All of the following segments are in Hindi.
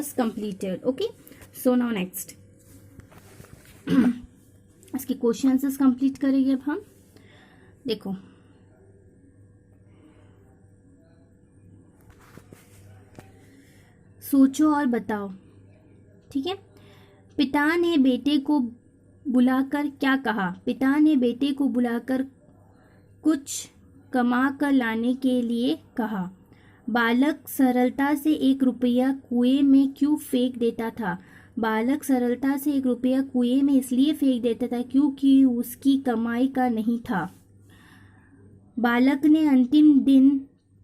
was completed. Okay, so now next इसके क्वेश्चन आंसर्स कंप्लीट करेंगे अब हम. देखो, सोचो और बताओ. ठीक है. पिता ने बेटे को बुलाकर क्या कहा? पिता ने बेटे को बुलाकर कुछ कमा कर लाने के लिए कहा. बालक सरलता से 1 रुपया कुएं में क्यों फेंक देता था? बालक सरलता से 1 रुपया कुएं में इसलिए फेंक देता था क्योंकि उसकी कमाई का नहीं था. बालक ने अंतिम दिन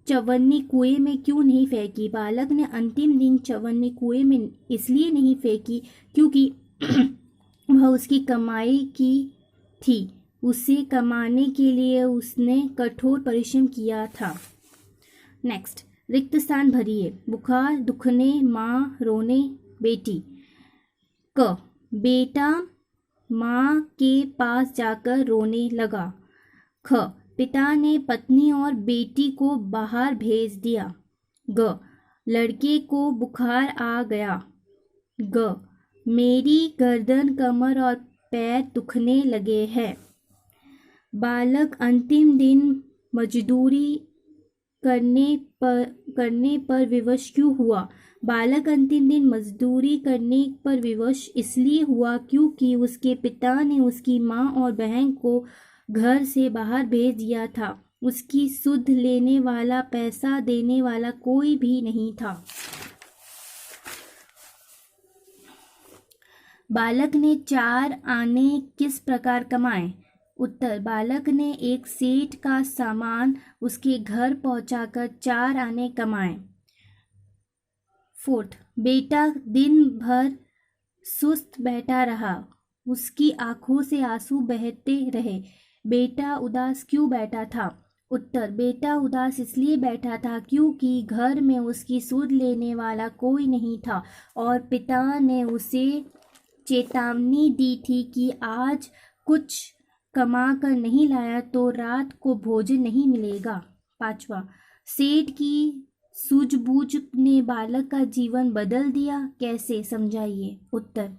चवन्नी कुएं में क्यों नहीं फेंकी? बालक ने अंतिम दिन चवन्नी कुएं में इसलिए नहीं फेंकी क्योंकि वह उसकी कमाई की थी. उसे कमाने के लिए उसने कठोर परिश्रम किया था. नेक्स्ट, रिक्त स्थान भरिए. बुखार, दुखने, माँ, रोने, बेटी. क, बेटा माँ के पास जाकर रोने लगा. ख, पिता ने पत्नी और बेटी को बाहर भेज दिया. ग, लड़के को बुखार आ गया. ग, मेरी गर्दन, कमर और पैर दुखने लगे हैं. बालक अंतिम दिन मजदूरी करने पर विवश क्यों हुआ? बालक अंतिम दिन मजदूरी करने पर विवश इसलिए हुआ क्योंकि उसके पिता ने उसकी माँ और बहन को घर से बाहर भेज दिया था. उसकी सुध लेने वाला, पैसा देने वाला कोई भी नहीं था. बालक ने 4 आने किस प्रकार कमाए? उत्तर, बालक ने एक सेठ का सामान उसके घर पहुंचाकर 4 आने कमाए. 4th, बेटा दिन भर सुस्त बैठा रहा. उसकी आंखों से आंसू बहते रहे. बेटा उदास क्यों बैठा था? उत्तर, बेटा उदास इसलिए बैठा था क्योंकि घर में उसकी सुध लेने वाला कोई नहीं था और पिता ने उसे चेतावनी दी थी कि आज कुछ कमा कर नहीं लाया तो रात को भोजन नहीं मिलेगा. 5वां, सेठ की सूझबूझ ने बालक का जीवन बदल दिया. कैसे, समझाइए. उत्तर,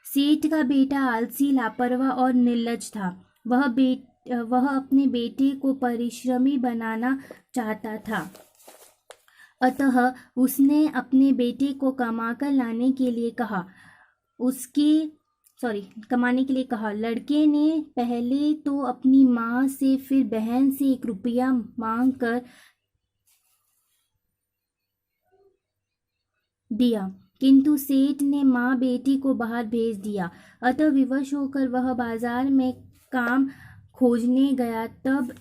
सेठ का बेटा आलसी, लापरवाह और निर्लज था. वह अपने बेटे को परिश्रमी बनाना चाहता था. अतः उसने अपने बेटे को कमाकर लाने के लिए कहा. कमाने के लिए कहा. लड़के ने पहले तो अपनी माँ से, फिर बहन से 1 रुपया मांग कर दिया, किंतु सेठ ने माँ बेटी को बाहर भेज दिया. अतः विवश होकर वह बाजार में काम खोजने गया. तब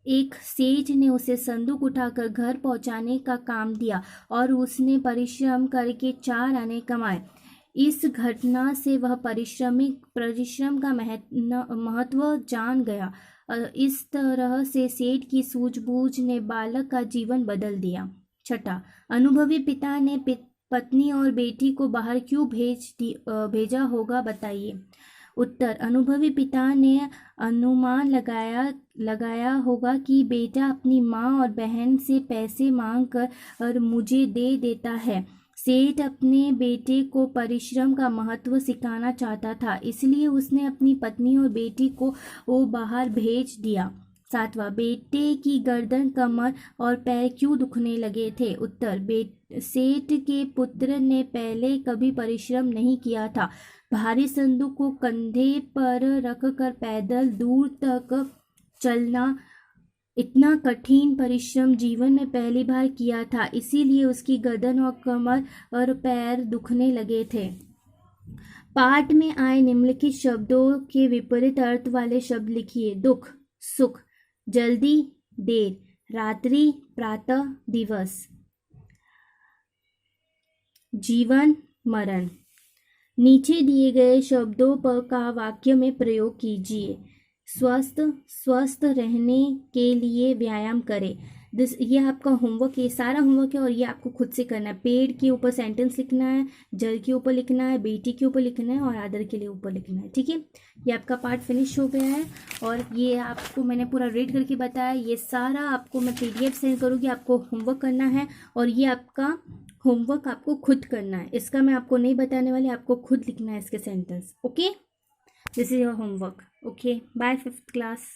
एक सेठ ने उसे संदूक उठाकर घर पहुंचाने का काम दिया और उसने परिश्रम करके 4 आने कमाए. इस घटना से वह परिश्रम का महत्व जान गया. इस तरह से सेठ की सूझबूझ ने बालक का जीवन बदल दिया. 6, अनुभवी पिता ने पत्नी और बेटी को बाहर क्यों भेजा होगा, बताइए. उत्तर, अनुभवी पिता ने अनुमान लगाया होगा कि बेटा अपनी माँ और बहन से पैसे मांगकर मुझे दे देता है. सेठ अपने बेटे को परिश्रम का महत्व सिखाना चाहता था, इसलिए उसने अपनी पत्नी और बेटी को बाहर भेज दिया. 7वां, बेटे की गर्दन, कमर और पैर क्यों दुखने लगे थे? उत्तर, सेठ के पुत्र ने पहले कभी परिश्रम नहीं किया था. भारी संदूक को कंधे पर रखकर पैदल दूर तक चलना, इतना कठिन परिश्रम जीवन में पहली बार किया था, इसीलिए उसकी गर्दन और कमर और पैर दुखने लगे थे. पाठ में आए निम्नलिखित शब्दों के विपरीत अर्थ वाले शब्द लिखिए. दुख, सुख, जल्दी, देर, रात्रि, प्रातः, दिवस. जीवन, मरण. नीचे दिए गए शब्दों का वाक्य में प्रयोग कीजिए. स्वस्थ रहने के लिए व्यायाम करें. ये आपका होमवर्क, ये सारा होमवर्क है और ये आपको खुद से करना है. पेड़ के ऊपर सेंटेंस लिखना है, जल के ऊपर लिखना है, बेटी के ऊपर लिखना है और आदर के लिए ऊपर लिखना है. ठीक है, ये आपका पार्ट फिनिश हो गया है और ये आपको मैंने पूरा रीड करके बताया. ये सारा आपको मैं PDF सेंड करूँगी, आपको होमवर्क करना है और ये आपका होमवर्क आपको खुद करना है, इसका मैं आपको नहीं बताने वाली, आपको खुद लिखना है इसके sentence. Okay, this is your homework. Okay, bye 5th class.